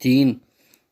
3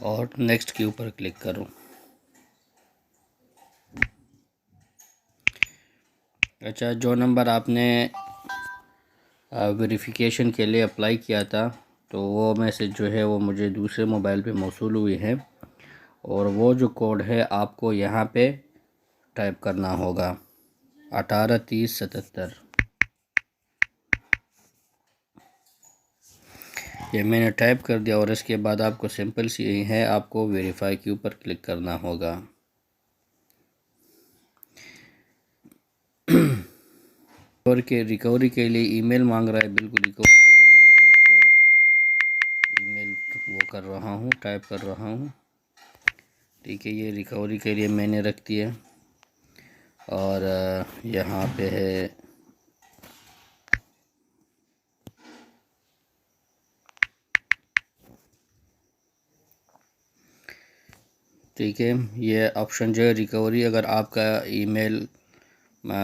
اور نیکسٹ کے اوپر کلک کروں۔ اچھا، جو نمبر آپ نے ویریفیکیشن کے لیے اپلائی کیا تھا تو وہ میسج جو ہے وہ مجھے دوسرے موبائل پہ موصول ہوئی ہے، اور وہ جو کوڈ ہے آپ کو یہاں پہ ٹائپ کرنا ہوگا 183077۔ یہ میں نے ٹائپ کر دیا، اور اس کے بعد آپ کو سمپل سی یہی ہے، آپ کو ویریفائی کے اوپر کلک کرنا ہوگا۔ ریکوری کے لیے ای میل مانگ رہا ہے، بالکل ریکوری کے لیے میں ایک ای میل وہ کر رہا ہوں، ٹائپ کر رہا ہوں، ٹھیک ہے۔ یہ ریکوری کے لیے میں نے رکھ دیا، اور یہاں پہ ہے ٹھیک ہے۔ یہ آپشن جو ہے ریکوری، اگر آپ کا ای میل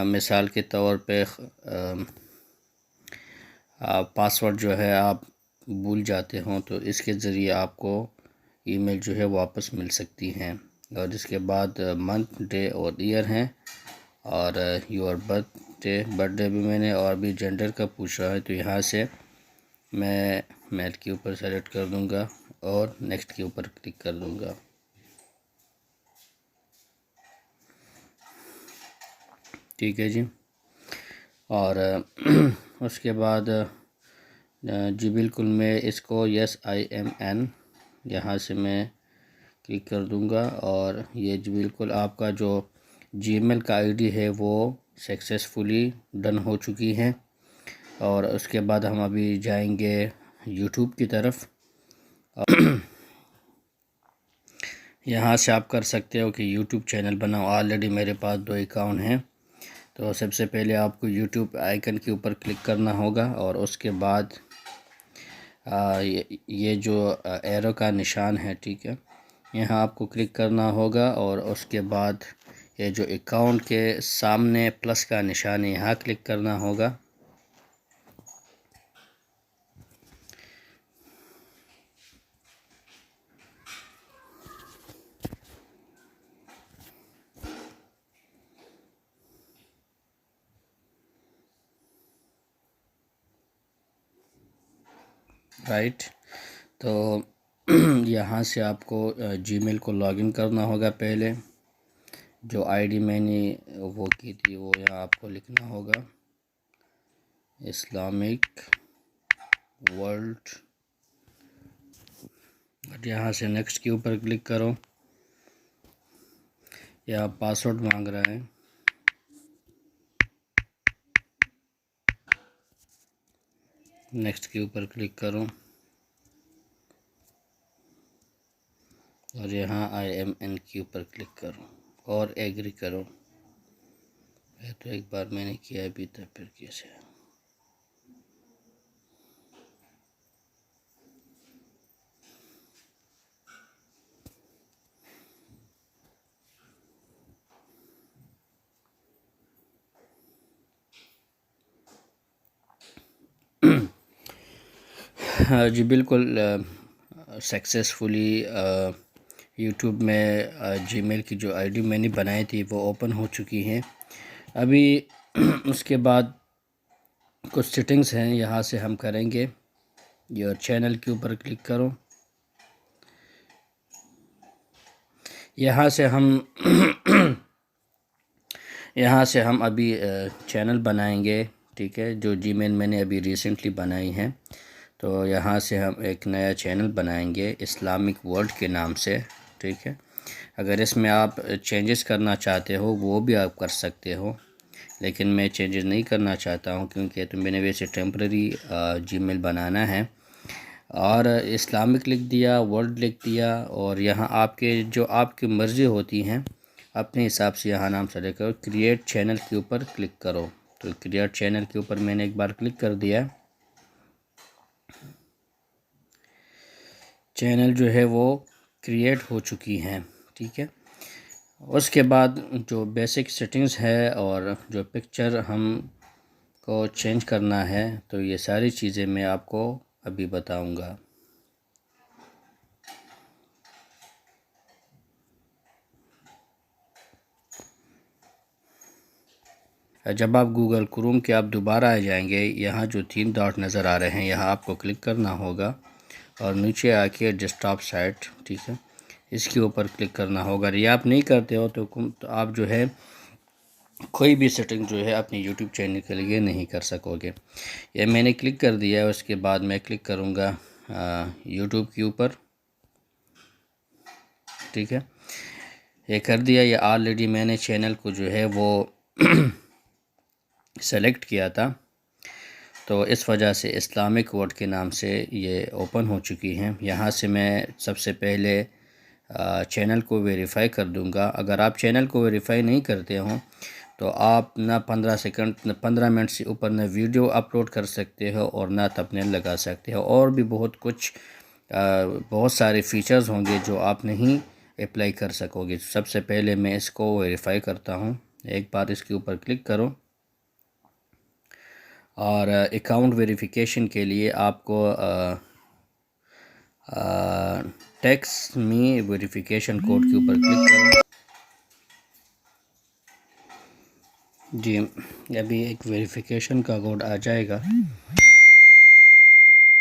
مثال کے طور پہ پاسورڈ جو ہے آپ بھول جاتے ہوں تو اس کے ذریعے آپ کو ای میل جو ہے واپس مل سکتی ہیں، اور اس کے بعد منتھ، ڈے اور ایئر ہیں، اور یور برتھ ڈے بھی میں نے، اور بھی جینڈر کا پوچھ رہا ہے، تو یہاں سے میں میل کے اوپر سیلیکٹ کر دوں گا اور نیکسٹ کے اوپر کلک کر دوں گا، ٹھیک ہے جی۔ اور اس کے بعد جی بالکل میں اس کو یس آئی ایم این یہاں سے میں کلک کر دوں گا، اور یہ جی بالکل آپ کا جو جی میل کا آئی ڈی ہے وہ سکسیسفلی ڈن ہو چکی ہے۔ اور اس کے بعد ہم ابھی جائیں گے یوٹیوب کی طرف۔ یہاں سے آپ کر سکتے ہو کہ یوٹیوب چینل بناؤ، آلریڈی میرے پاس 2 اکاؤنٹ ہیں، تو سب سے پہلے آپ کو یوٹیوب آئیکن کے اوپر کلک کرنا ہوگا، اور اس کے بعد یہ جو ایرو کا نشان ہے، ٹھیک ہے، یہاں آپ کو کلک کرنا ہوگا، اور اس کے بعد یہ جو اکاؤنٹ کے سامنے پلس کا نشان ہے یہاں کلک کرنا ہوگا۔ رائٹ، تو یہاں سے آپ کو جی میل کو لاگ ان کرنا ہوگا۔ پہلے جو آئی ڈی میں نے وہ کی تھی وہ یہاں آپ کو لکھنا ہوگا، اسلامک ورلڈ، یہاں سے نیکسٹ کے اوپر کلک کرو۔ یہاں پاسورڈ مانگ رہا ہے، نیکسٹ کے اوپر کلک کرو، اور یہاں آئی ایم این کے اوپر کلک کرو اور ایگری کرو۔ تو ایک بار میں نے کیا بھی تھا، پھر کیسے؟ جی بالکل سکسیسفلی یوٹیوب میں جی میل کی جو آئی ڈی میں نے بنائی تھی وہ اوپن ہو چکی ہیں۔ ابھی اس کے بعد کچھ سیٹنگز ہیں، یہاں سے ہم کریں گے، یہ چینل کے اوپر کلک کرو، یہاں سے ہم ابھی چینل بنائیں گے، ٹھیک ہے، جو جی میل میں نے ابھی ریسنٹلی بنائی ہیں، تو یہاں سے ہم ایک نیا چینل بنائیں گے اسلامک ورلڈ کے نام سے، ٹھیک ہے۔ اگر اس میں آپ چینجز کرنا چاہتے ہو وہ بھی آپ کر سکتے ہو، لیکن میں چینجز نہیں کرنا چاہتا ہوں کیونکہ تو میں نے ویسے ٹیمپرری جی میل بنانا ہے، اور اسلامک لکھ دیا، ورلڈ لکھ دیا، اور یہاں آپ کی مرضی ہوتی ہیں اپنے حساب سے یہاں نام سلیکٹ کرو، کریٹ چینل کے اوپر کلک کرو۔ تو کریٹ چینل کے اوپر میں نے ایک بار کلک کر دیا، چینل جو ہے وہ کریٹ ہو چکی ہیں، ٹھیک ہے۔ اس کے بعد جو بیسک سیٹنگز ہے اور جو پکچر ہم کو چینج کرنا ہے، تو یہ ساری چیزیں میں آپ کو ابھی بتاؤں گا۔ جب آپ گوگل کروم کے آپ دوبارہ آ جائیں گے، یہاں جو 3 ڈاٹ نظر آ رہے ہیں یہاں آپ کو کلک کرنا ہوگا، اور نیچے آ کے ڈیسکٹاپ سائٹ، ٹھیک ہے، اس کے اوپر کلک کرنا ہوگا۔ اگر یہ آپ نہیں کرتے ہو تو آپ جو ہے کوئی بھی سیٹنگ جو ہے اپنی یوٹیوب چینل کے لیے نہیں کر سکو گے۔ یہ میں نے کلک کر دیا ہے، اس کے بعد میں کلک کروں گا یوٹیوب کے اوپر، ٹھیک ہے، یہ کر دیا۔ یہ آلریڈی میں نے چینل کو جو ہے وہ سلیکٹ کیا تھا، تو اس وجہ سے اسلامک ورڈ کے نام سے یہ اوپن ہو چکی ہیں۔ یہاں سے میں سب سے پہلے چینل کو ویریفائی کر دوں گا۔ اگر آپ چینل کو ویریفائی نہیں کرتے ہوں تو آپ نہ 15 منٹ سے اوپر نہ ویڈیو اپلوڈ کر سکتے ہو اور نہ تھمبنیل لگا سکتے ہو، اور بھی بہت سارے فیچرز ہوں گے جو آپ نہیں اپلائی کر سکو گے۔ سب سے پہلے میں اس کو ویریفائی کرتا ہوں، ایک بار اس کے اوپر کلک کرو، اور اکاؤنٹ ویریفیکیشن کے لیے آپ کو ٹیکس می ویریفیکیشن کوڈ کے اوپر کلک کرو۔ جی ابھی ایک ویریفیکیشن کا کوڈ آ جائے گا،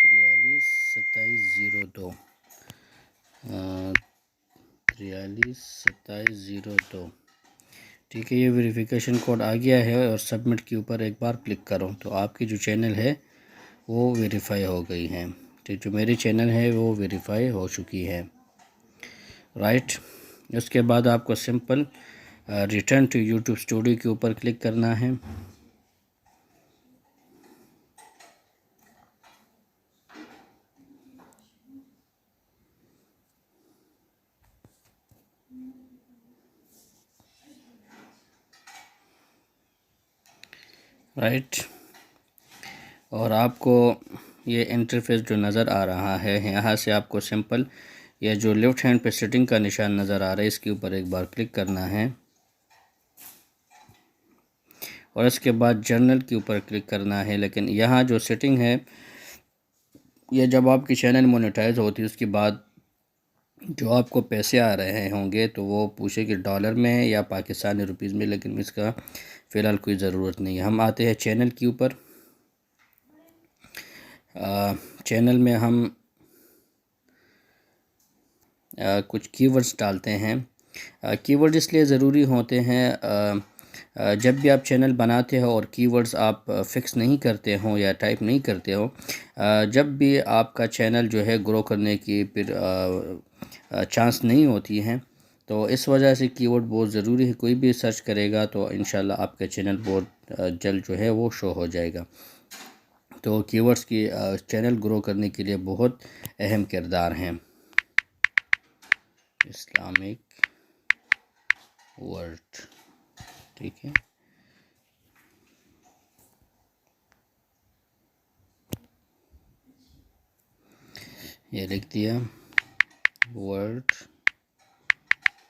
432702 432702، ٹھیک ہے، یہ ویریفیکیشن کوڈ آ گیا ہے، اور سبمٹ کے اوپر ایک بار کلک کرو تو آپ کی جو چینل ہے وہ ویریفائی ہو گئی ہے، ٹھیک، جو میری چینل ہے وہ ویریفائی ہو چکی ہے، رائٹ۔ اس کے بعد آپ کو simple return to YouTube studio کے اوپر کلک کرنا ہے۔ رائٹ، اور آپ کو یہ انٹرفیس جو نظر آ رہا ہے، یہاں سے آپ کو سمپل یہ جو لیفٹ ہینڈ پہ سیٹنگ کا نشان نظر آ رہا ہے اس کے اوپر ایک بار کلک کرنا ہے، اور اس کے بعد جرنل کے اوپر کلک کرنا ہے۔ لیکن یہاں جو سیٹنگ ہے، یہ جب آپ کی چینل مونیٹائز ہوتی ہے اس کے بعد جو آپ کو پیسے آ رہے ہوں گے تو وہ پوچھے کہ ڈالر میں ہے یا پاکستانی روپیز میں، لیکن اس کا فی الحال کوئی ضرورت نہیں ہے۔ ہم آتے ہیں چینل کے اوپر، چینل میں ہم کچھ کی ورڈز ڈالتے ہیں۔ کی ورڈ اس لیے ضروری ہوتے ہیں جب بھی آپ چینل بناتے ہو اور کی ورڈز آپ فکس نہیں کرتے ہوں یا ٹائپ نہیں کرتے ہو، جب بھی آپ کا چینل جو ہے گرو کرنے کی پھر چانس نہیں ہوتی ہیں، تو اس وجہ سے کی ورڈ بہت ضروری ہے۔ کوئی بھی سرچ کرے گا تو انشاءاللہ آپ کا چینل بہت جلد جو ہے وہ شو ہو جائے گا۔ تو کی ورڈز کی چینل گرو کرنے کے لیے بہت اہم کردار ہیں۔ اسلامک ورڈ، ٹھیک ہے، یہ لکھ دیا، ورڈ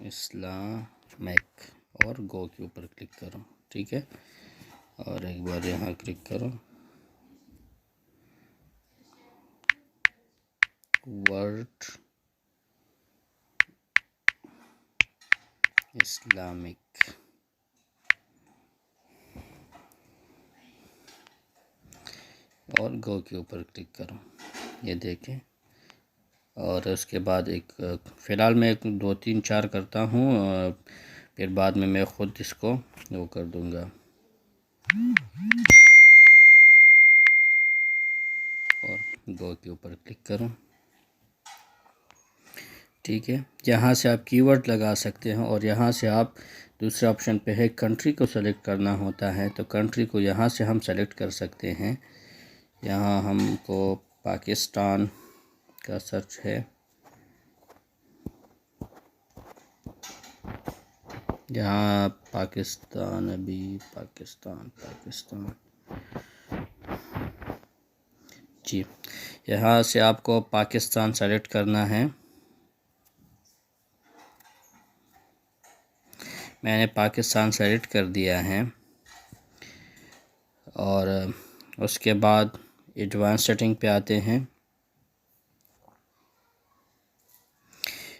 اسلامک، اور گو کے اوپر کلک کرو، ٹھیک ہے، اور ایک بار یہاں کلک کرو، ورڈ اسلامک، اور گو کے اوپر کلک کرو، یہ دیکھیں، اور اس کے بعد فی الحال میں 2 3 4 کرتا ہوں، اور پھر بعد میں خود اس کو وہ کر دوں گا، اور گو کے اوپر کلک کروں، ٹھیک ہے۔ یہاں سے آپ کی ورڈ لگا سکتے ہیں، اور یہاں سے آپ دوسرے آپشن پہ ہے کنٹری کو سلیکٹ کرنا ہوتا ہے، تو کنٹری کو یہاں سے ہم سلیکٹ کر سکتے ہیں۔ یہاں ہم کو پاکستان کا سرچ ہے، یہاں پاکستان، ابھی پاکستان جی، یہاں سے آپ کو پاکستان سلیکٹ کرنا ہے۔ میں نے پاکستان سلیکٹ کر دیا ہے، اور اس کے بعد ایڈوانس سیٹنگ پہ آتے ہیں۔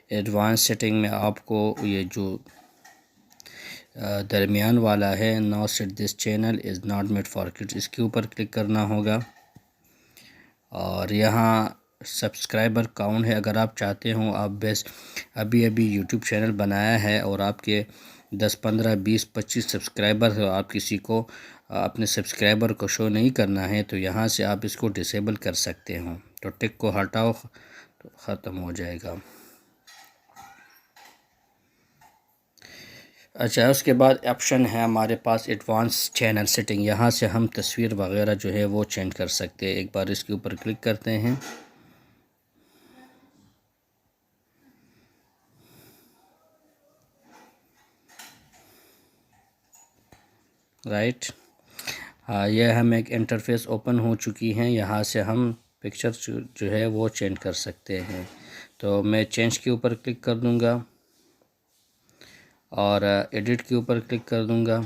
ایڈوانس سیٹنگ میں آپ کو یہ جو درمیان والا ہے no set this channel as not made for kids, اس کے اوپر کلک کرنا ہوگا. اور یہاں سبسکرائبر کاؤنٹ ہے، اگر آپ چاہتے ہوں آپ ابھی یوٹیوب چینل بنایا ہے اور آپ کے 10 15 20 25 سبسکرائبر ہو، آپ کسی کو اپنے سبسکرائبر کو شو نہیں کرنا ہے تو یہاں سے آپ اس کو ڈسیبل کر سکتے ہوں. تو ٹک کو ہٹاؤ تو ختم ہو جائے گا. اچھا، اس کے بعد آپشن ہے ہمارے پاس ایڈوانس چینل سیٹنگ، یہاں سے ہم تصویر وغیرہ جو ہے وہ چینج کر سکتے ہیں. ایک بار اس کے اوپر کلک کرتے ہیں. رائٹ، یہ ہم ایک انٹرفیس اوپن ہو چکی ہیں، یہاں سے ہم پکچر جو ہے وہ چینج کر سکتے ہیں. تو میں چینج کے اوپر کلک کر دوں گا اور ایڈٹ کے اوپر کلک کر دوں گا.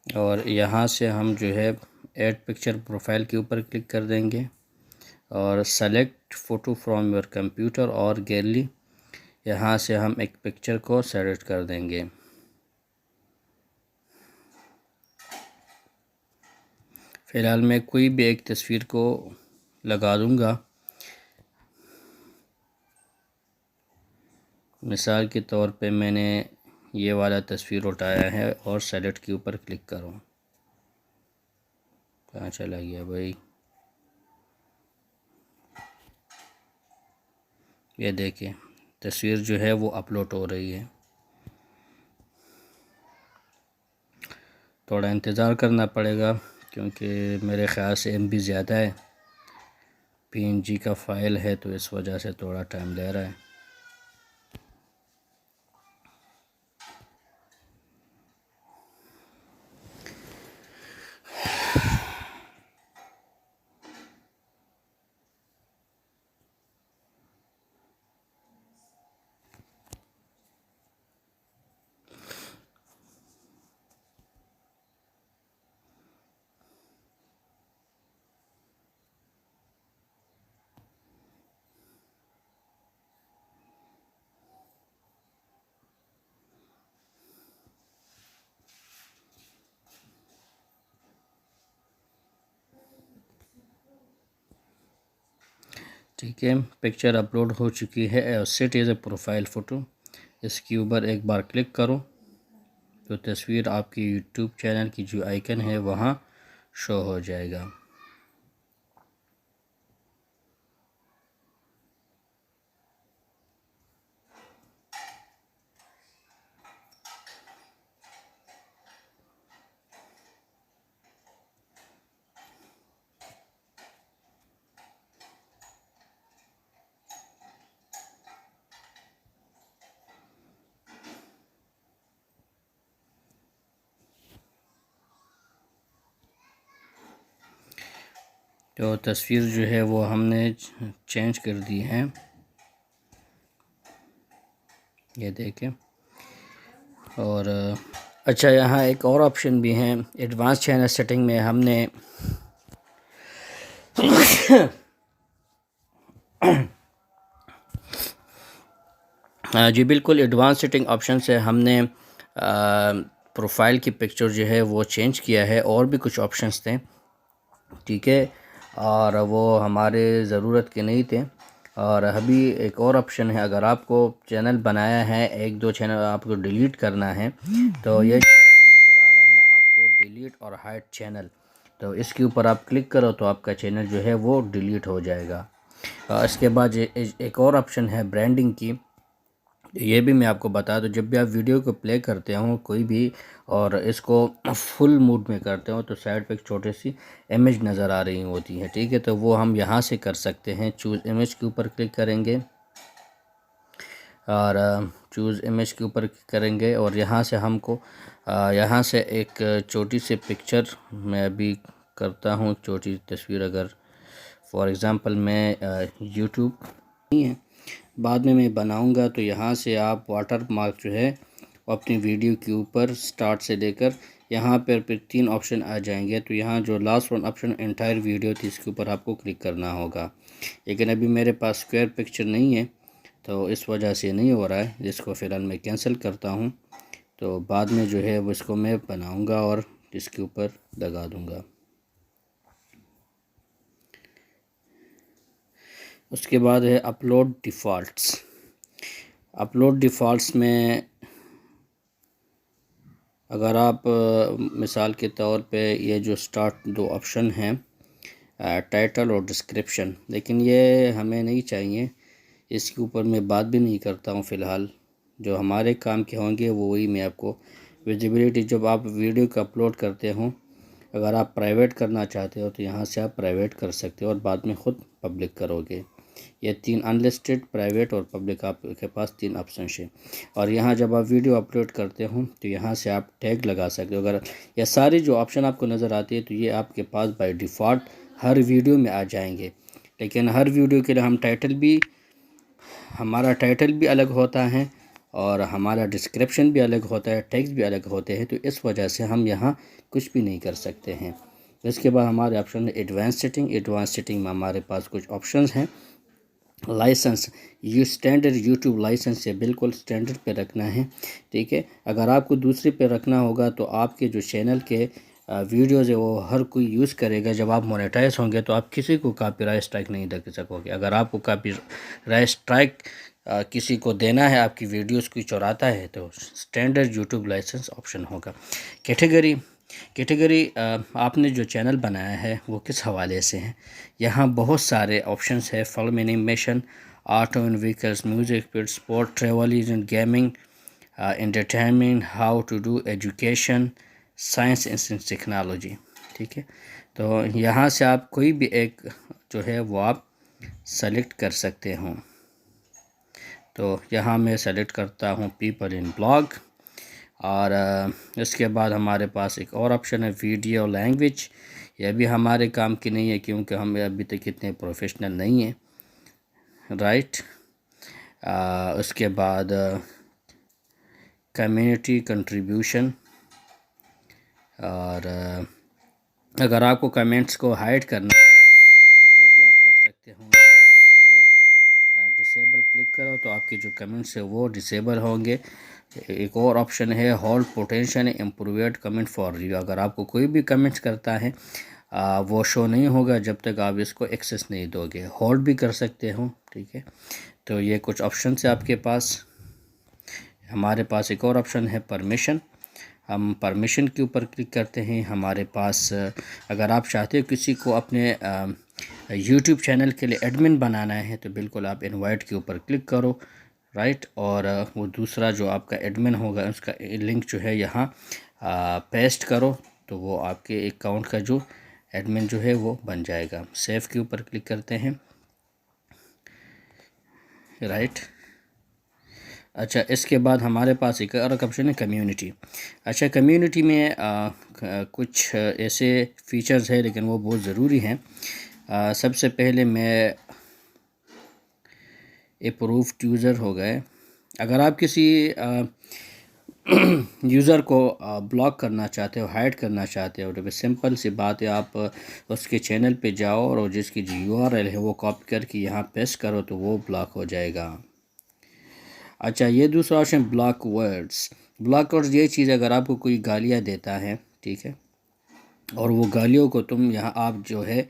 اور یہاں سے ہم جو ہے ایڈ پکچر پروفائل کے اوپر کلک کر دیں گے اور select photo from your computer اور گیلری، یہاں سے ہم ایک پکچر کو سلیکٹ کر دیں گے. فی الحال میں کوئی بھی ایک تصویر کو لگا دوں گا. مثال کے طور پہ میں نے یہ والا تصویر اٹھایا ہے اور سیلیکٹ کے اوپر کلک کروں. کہاں چلا گیا بھائی؟ یہ دیکھیں تصویر جو ہے وہ اپلوڈ ہو رہی ہے. تھوڑا انتظار کرنا پڑے گا کیونکہ میرے خیال سے MB زیادہ ہے، PNG کا فائل ہے تو اس وجہ سے تھوڑا ٹائم لے رہا ہے. ٹھیک ہے، پکچر اپلوڈ ہو چکی ہے. Set as a profile photo, اس کے اوپر ایک بار کلک کرو تو تصویر آپ کی یوٹیوب چینل کی جو آئیکن ہے وہاں شو ہو جائے گا. تو تصویر جو ہے وہ ہم نے چینج کر دی ہے، یہ دیکھیں. اور اچھا، یہاں ایک اور آپشن بھی ہیں ایڈوانس چینل سیٹنگ میں. ہم نے جی بالکل ایڈوانس سیٹنگ آپشن سے ہم نے پروفائل کی پکچر جو ہے وہ چینج کیا ہے. اور بھی کچھ آپشنس تھے، ٹھیک ہے، اور وہ ہمارے ضرورت کے نہیں تھے. اور ابھی ایک اور آپشن ہے، اگر آپ کو چینل بنایا ہے 1 2 چینل آپ کو ڈیلیٹ کرنا ہے تو یہ نظر آ رہا ہے آپ کو ڈیلیٹ اور ہائڈ چینل، تو اس کے اوپر آپ کلک کرو تو آپ کا چینل جو ہے وہ ڈیلیٹ ہو جائے گا. اس کے بعد ایک اور آپشن ہے برانڈنگ کی، یہ بھی میں آپ کو بتا دوں. جب بھی آپ ویڈیو کو پلے کرتے ہوں کوئی بھی اور اس کو فل موڈ میں کرتے ہوں تو سائڈ پہ ایک چھوٹی سی امیج نظر آ رہی ہوتی ہے، ٹھیک ہے، تو وہ ہم یہاں سے کر سکتے ہیں. چوز امیج کے اوپر کلک کریں گے اور چوز امیج کے اوپر کریں گے اور یہاں سے ہم کو یہاں سے ایک چھوٹی سی پکچر میں ابھی کرتا ہوں، چھوٹی تصویر. اگر فار ایگزامپل میں یوٹیوب نہیں ہے بعد میں بناؤں گا تو یہاں سے آپ واٹر مارک جو ہے اپنی ویڈیو کے اوپر سٹارٹ سے لے کر یہاں پر پھر 3 آپشن آ جائیں گے، تو یہاں جو last one option entire video تھی اس کے اوپر آپ کو کلک کرنا ہوگا، لیکن ابھی میرے پاس اسکوائر پکچر نہیں ہے تو اس وجہ سے نہیں ہو رہا ہے، جس کو فی الحال میں کینسل کرتا ہوں، تو بعد میں جو ہے وہ اس کو میں بناؤں گا اور اس کے اوپر لگا دوں گا۔ اس کے بعد ہے اپلوڈ ڈیفالٹس۔ اپلوڈ ڈیفالٹس میں اگر آپ مثال کے طور پہ یہ جو سٹارٹ 2 آپشن ہیں، ٹائٹل اور ڈسکرپشن، لیکن یہ ہمیں نہیں چاہیے، اس کے اوپر میں بات بھی نہیں کرتا ہوں فی الحال۔ جو ہمارے کام کے ہوں گے وہی میں آپ کو ویزیبلٹی، جب آپ ویڈیو کو اپلوڈ کرتے ہوں، اگر آپ پرائیویٹ کرنا چاہتے ہو تو یہاں سے آپ پرائیویٹ کر سکتے ہو اور بعد میں خود پبلک کرو گے۔ یہ 3 انلسٹڈ، پرائیویٹ اور پبلک آپ کے پاس 3 آپشنز ہیں، اور یہاں جب آپ ویڈیو اپلوڈ کرتے ہوں تو یہاں سے آپ ٹیگ لگا سکتے ہو۔ اگر یہ ساری جو آپشن آپ کو نظر آتی ہے تو یہ آپ کے pass by default Hare video میں آ جائیں گے، لیکن ہر ویڈیو کے لیے ہمارا ٹائٹل بھی الگ ہوتا ہے اور ہمارا ڈسکرپشن بھی الگ ہوتا ہے، ٹیکسٹ بھی الگ ہوتے ہیں، تو اس وجہ سے ہم یہاں کچھ بھی نہیں کر سکتے ہیں۔ اس کے بعد ہمارے آپشن ہے ایڈوانس سیٹنگ۔ ایڈوانس سیٹنگ میں ہمارے پاس کچھ آپشنز ہیں۔ لائسنس، یہ اسٹینڈرڈ یوٹیوب لائسنس ہے، بالکل اسٹینڈرڈ پہ رکھنا ہے، ٹھیک ہے۔ اگر آپ کو دوسرے پہ رکھنا ہوگا تو آپ کے جو چینل کے ویڈیوز ہے وہ ہر کوئی یوز کرے گا، جب آپ مونیٹائز ہوں گے تو آپ کسی کو کاپی رائٹ اسٹرائک نہیں دے سکو گے۔ اگر آپ کو کاپی رائٹ اسٹرائک کسی کو دینا ہے، آپ کی ویڈیوز کوئی چراتا ہے، تو اسٹینڈرڈ یوٹیوب لائسنس آپشن ہوگا۔ کیٹیگری آپ نے جو چینل بنایا ہے وہ کس حوالے سے ہے، یہاں بہت سارے آپشنز ہے۔ Film animation, art and vehicles, music, sport, travel, gaming, entertainment, how to do education, science and technology, ٹھیک ہے۔ تو یہاں سے آپ کوئی بھی ایک جو ہے وہ آپ سلیکٹ کر سکتے ہوں۔ تو یہاں میں سلیکٹ کرتا ہوں پیپل ان بلاگ، اور اس کے بعد ہمارے پاس ایک اور آپشن ہے ویڈیو لینگویج۔ یہ بھی ہمارے کام کی نہیں ہے کیونکہ ہم ابھی تک اتنے پروفیشنل نہیں ہیں، رائٹ۔ اس کے بعد کمیونٹی کنٹریبیوشن، اور اگر آپ کو کمنٹس کو ہائڈ کرنا ہے تو وہ بھی آپ کر سکتے ہوں۔ آپ جو ہے ڈسیبل کلک کرو تو آپ کے جو کمنٹس ہیں وہ ڈسیبل ہوں گے۔ ایک اور آپشن ہے hold potential improved comment for review. اگر آپ کو کوئی بھی کمنٹس کرتا ہے وہ شو نہیں ہوگا جب تک آپ اس کو ایکسیس نہیں دو گے، ہولڈ بھی کر سکتے ہوں، ٹھیک ہے۔ تو یہ کچھ آپشنس ہیں آپ کے پاس۔ ہمارے پاس ایک اور آپشن ہے پرمیشن۔ ہم پرمیشن کے اوپر کلک کرتے ہیں۔ ہمارے پاس اگر آپ چاہتے ہو کسی کو اپنے یوٹیوب چینل کے لیے ایڈمن بنانا ہے تو بالکل آپ انوائٹ کے اوپر کلک کرو، رائٹ، اور وہ دوسرا جو آپ کا ایڈمن ہوگا اس کا لنک جو ہے یہاں پیسٹ کرو تو وہ آپ کے اکاؤنٹ کا جو ایڈمن جو ہے وہ بن جائے گا۔ سیو کے اوپر کلک کرتے ہیں، رائٹ۔ اچھا، اس کے بعد ہمارے پاس ایک اور آپشن ہے کمیونٹی۔ اچھا، کمیونٹی میں کچھ ایسے فیچرز ہیں لیکن وہ بہت ضروری ہیں۔ سب سے پہلے میں اپرووڈ یوزر ہو گئے، اگر آپ کسی یوزر کو بلاک کرنا چاہتے ہو، ہائڈ کرنا چاہتے ہو، تو سمپل سی بات ہے، آپ اس کے چینل پہ جاؤ اور جس کی جو URL ہے وہ کاپی کر کے یہاں پیسٹ کرو تو وہ بلاک ہو جائے گا۔ اچھا، یہ دوسرا option block words. Block words یہ چیز اگر آپ کو کوئی گالیاں دیتا ہے، ٹھیک ہے، اور وہ گالیوں کو آپ جو ہے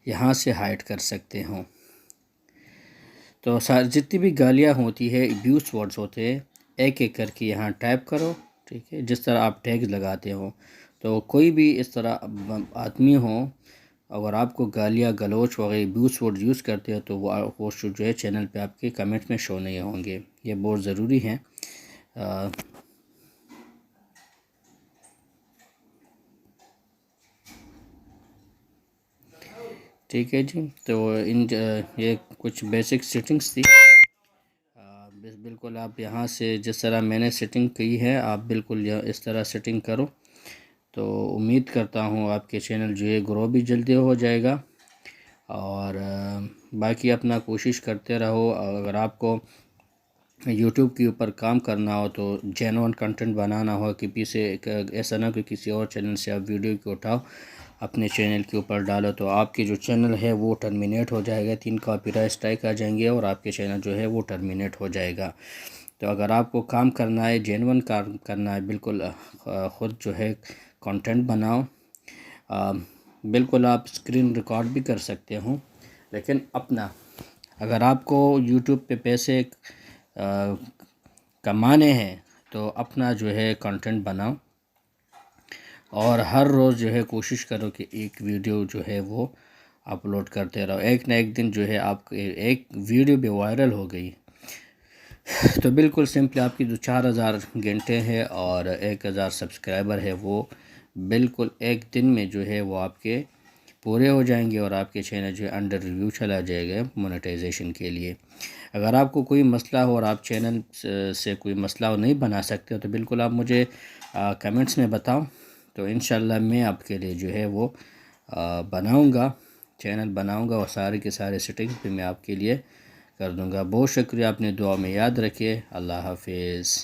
یہاں سے ہائڈ کر سکتے ہو۔ تو جتنی بھی گالیاں ہوتی ہے، ابیوز ورڈز ہوتے ہیں، ایک ایک کر کے یہاں ٹائپ کرو، ٹھیک ہے۔ جس طرح آپ ٹیگز لگاتے ہو تو کوئی بھی اس طرح آدمی ہو اگر آپ کو گالیاں گلوچ وغیرہ ابیوز ورڈ یوز کرتے ہو تو وہ جو ہے چینل پہ آپ کے کمنٹ میں شو نہیں ہوں گے، یہ بہت ضروری ہیں۔ ٹھیک ہے جی، تو یہ کچھ بیسک سیٹنگز تھی۔ بالکل آپ یہاں سے جس طرح میں نے سیٹنگ کی ہے آپ بالکل اس طرح سیٹنگ کرو، تو امید کرتا ہوں آپ کے چینل جو ہے گرو بھی جلدی ہو جائے گا، اور باقی اپنا کوشش کرتے رہو۔ اگر آپ کو یوٹیوب کے اوپر کام کرنا ہو تو جینون کنٹینٹ بنانا ہو کہ سے ایسا نہ کہ کسی اور چینل سے آپ ویڈیو کو اٹھاؤ اپنے چینل کے اوپر ڈالو تو آپ کی جو چینل ہے وہ ٹرمینیٹ ہو جائے گا، 3 کاپی رائٹ اسٹرائک آ جائیں گے اور آپ کے چینل جو ہے وہ ٹرمینیٹ ہو جائے گا۔ تو اگر آپ کو کام کرنا ہے، جینون کام کرنا ہے، بالکل خود جو ہے کنٹینٹ بناؤ۔ بالکل آپ اسکرین ریکارڈ بھی کر سکتے ہوں، لیکن اپنا اگر آپ کو یوٹیوب پہ پیسے کمانے ہیں تو اپنا جو ہے کنٹینٹ بناؤ، اور ہر روز جو ہے کوشش کرو کہ ایک ویڈیو جو ہے وہ اپلوڈ کرتے رہو۔ ایک نہ ایک دن جو ہے آپ ایک ویڈیو بھی وائرل ہو گئی تو بالکل سمپلی آپ کی جو 4000 گھنٹے ہے اور 1000 سبسکرائبر ہے وہ بالکل ایک دن میں جو ہے وہ آپ کے پورے ہو جائیں گے، اور آپ کے چینل جو ہے انڈر ریویو چلا جائے گا مونیٹائزیشن کے لیے۔ اگر آپ کو کوئی مسئلہ ہو اور آپ چینل سے کوئی مسئلہ نہیں بنا سکتے تو بالکل آپ مجھے کمنٹس میں بتاؤ، تو انشاءاللہ میں آپ کے لیے جو ہے وہ بناؤں گا، چینل بناؤں گا، اور سارے کے سارے سیٹنگ پہ میں آپ کے لیے کر دوں گا۔ بہت شکریہ، اپنے دعا میں یاد رکھیے۔ اللہ حافظ۔